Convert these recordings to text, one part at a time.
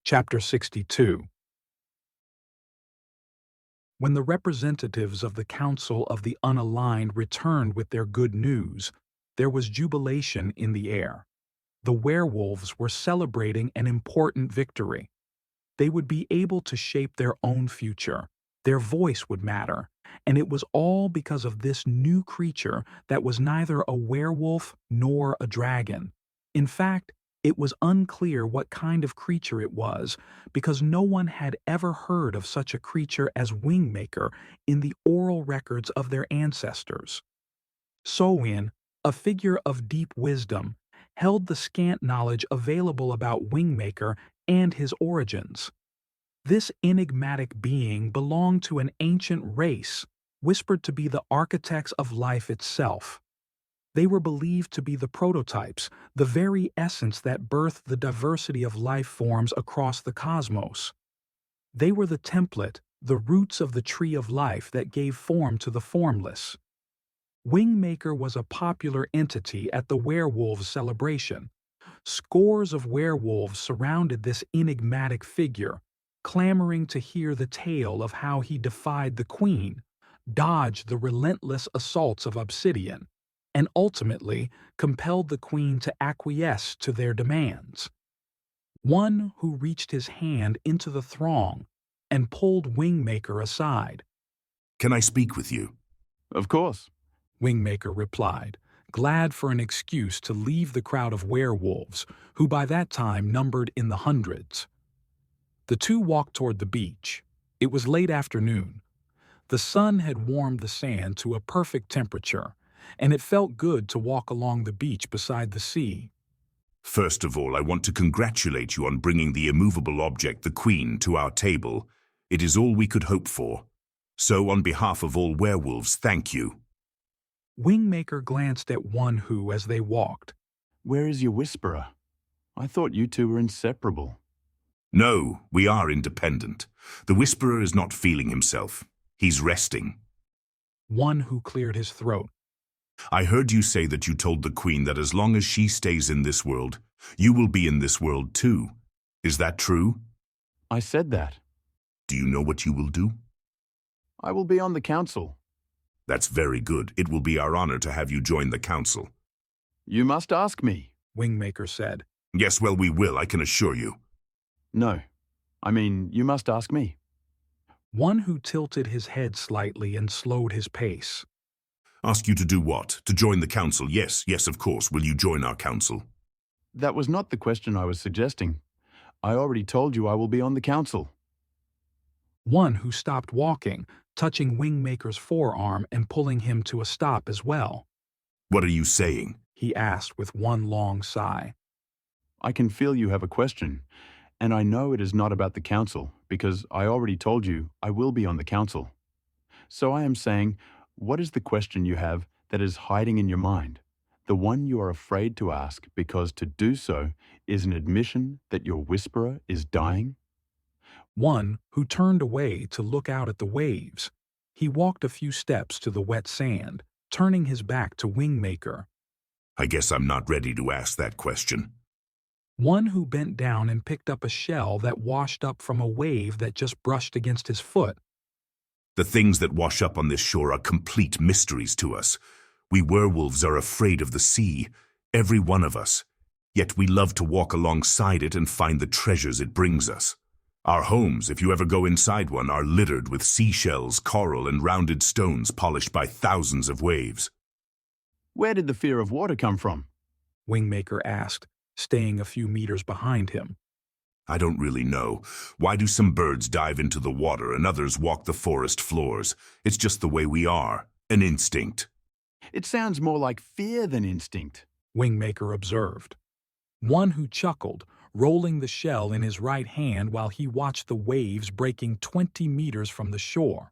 Chapter 62. When the representatives of the Council of the Unaligned returned with their good news, there was jubilation in the air. The werewolves were celebrating an important victory. They would be able to shape their own future. Their voice would matter, and it was all because of this new creature that was neither a werewolf nor a dragon. In fact, it was unclear what kind of creature it was, because no one had ever heard of such a creature as Wingmaker in the oral records of their ancestors. Soin, a figure of deep wisdom, held the scant knowledge available about Wingmaker and his origins. This enigmatic being belonged to an ancient race, whispered to be the architects of life itself. They were believed to be the prototypes, the very essence that birthed the diversity of life forms across the cosmos. They were the template, the roots of the tree of life that gave form to the formless. Wingmaker was a popular entity at the werewolves' celebration. Scores of werewolves surrounded this enigmatic figure, clamoring to hear the tale of how he defied the queen, dodged the relentless assaults of Obsidian, and ultimately compelled the queen to acquiesce to their demands. One who reached his hand into the throng and pulled Wingmaker aside. "Can I speak with you?" Of course. Wingmaker replied, glad for an excuse to leave the crowd of werewolves, who by that time numbered in the hundreds. The two walked toward the beach. It was late afternoon. The sun had warmed the sand to a perfect temperature, and it felt good to walk along the beach beside the sea. "First of all, I want to congratulate you on bringing the immovable object, the Queen, to our table. It is all we could hope for. So, on behalf of all werewolves, thank you." Wingmaker glanced at one who, as they walked. Where is your whisperer? I thought you two were inseparable. "No, we are independent. The Whisperer is not feeling himself. He's resting." One who cleared his throat. "I heard you say that you told the Queen that as long as she stays in this world, you will be in this world too. Is that true?" I said that. "Do you know what you will do?" I will be on the council. "That's very good. It will be our honor to have you join the council." You must ask me. Wingmaker said. "Yes, well, we will, I can assure you." No. I mean, you must ask me. One who tilted his head slightly and slowed his pace. "Ask you to do what? To join the council? Yes, yes, of course. Will you join our council?" That was not the question I was suggesting. I already told you I will be on the council. One who stopped walking, touching Wingmaker's forearm and pulling him to a stop as well. "What are you saying?" He asked with one long sigh. I can feel you have a question, and I know it is not about the council, because I already told you I will be on the council. So I am saying, what is the question you have that is hiding in your mind? The one you are afraid to ask because to do so is an admission that your whisperer is dying? One who turned away to look out at the waves. He walked a few steps to the wet sand, turning his back to Wingmaker. "I guess I'm not ready to ask that question." One who bent down and picked up a shell that washed up from a wave that just brushed against his foot. "The things that wash up on this shore are complete mysteries to us. We werewolves are afraid of the sea, every one of us. Yet we love to walk alongside it and find the treasures it brings us. Our homes, if you ever go inside one, are littered with seashells, coral, and rounded stones polished by thousands of waves." Where did the fear of water come from? Wingmaker asked, staying a few meters behind him. "I don't really know. Why do some birds dive into the water and others walk the forest floors? It's just the way we are, an instinct." It sounds more like fear than instinct. Wingmaker observed. One who chuckled, rolling the shell in his right hand while he watched the waves breaking 20 meters from the shore.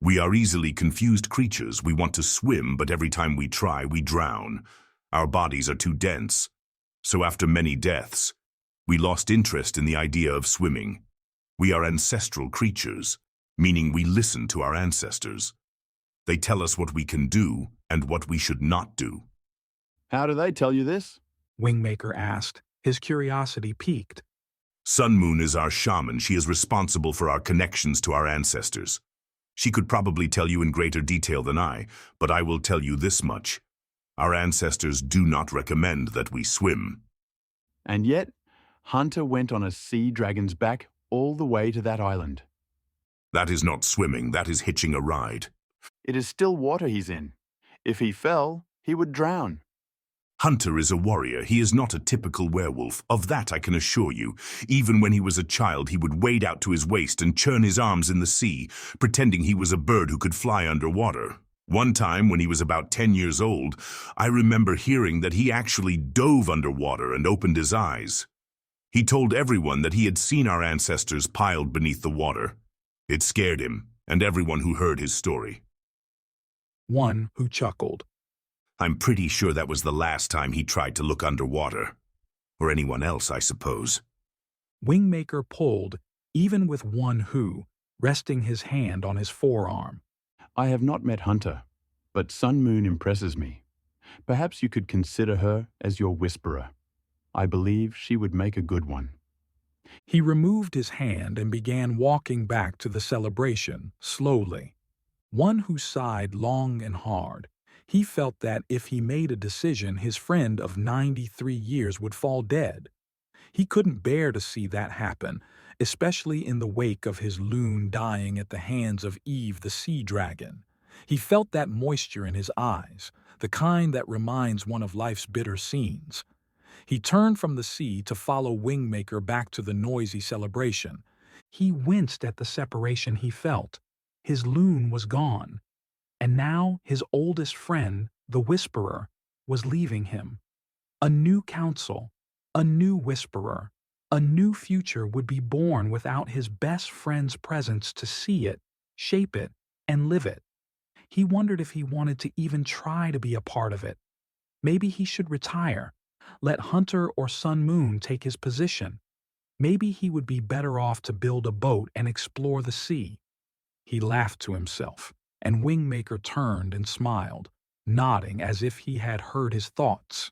"We are easily confused creatures. We want to swim, but every time we try, we drown. Our bodies are too dense. So after many deaths, we lost interest in the idea of swimming. We are ancestral creatures, meaning we listen to our ancestors. They tell us what we can do and what we should not do." How do they tell you this? Wingmaker asked, his curiosity piqued. Sun Moon is our shaman. She is responsible for our connections to our ancestors. She could probably tell you in greater detail than I, but I will tell you this much. Our ancestors do not recommend that we swim. And yet, Hunter went on a sea dragon's back all the way to that island. That is not swimming, that is hitching a ride. It is still water he's in. If he fell, he would drown. Hunter is a warrior. He is not a typical werewolf. Of that I can assure you. Even when he was a child, he would wade out to his waist and churn his arms in the sea, pretending he was a bird who could fly underwater. One time, when he was about 10 years old, I remember hearing that he actually dove underwater and opened his eyes. He told everyone that he had seen our ancestors piled beneath the water. It scared him, and everyone who heard his story. One who chuckled. I'm pretty sure that was the last time he tried to look underwater. Or anyone else, I suppose. Wingmaker pulled, even with one who, resting his hand on his forearm. I have not met Hunter, but Sun Moon impresses me. Perhaps you could consider her as your whisperer. I believe she would make a good one. He removed his hand and began walking back to the celebration, slowly. One who sighed long and hard. He felt that if he made a decision, his friend of 93 years would fall dead. He couldn't bear to see that happen, especially in the wake of his loon dying at the hands of Eve the sea dragon. He felt that moisture in his eyes, the kind that reminds one of life's bitter scenes. He turned from the sea to follow Wingmaker back to the noisy celebration. He winced at the separation he felt. His loon was gone, and now his oldest friend, the Whisperer, was leaving him. A new council, a new Whisperer, a new future would be born without his best friend's presence to see it, shape it, and live it. He wondered if he wanted to even try to be a part of it. Maybe he should retire, let Hunter or Sun Moon take his position. Maybe he would be better off to build a boat and explore the sea. He laughed to himself, and Wingmaker turned and smiled, nodding as if he had heard his thoughts.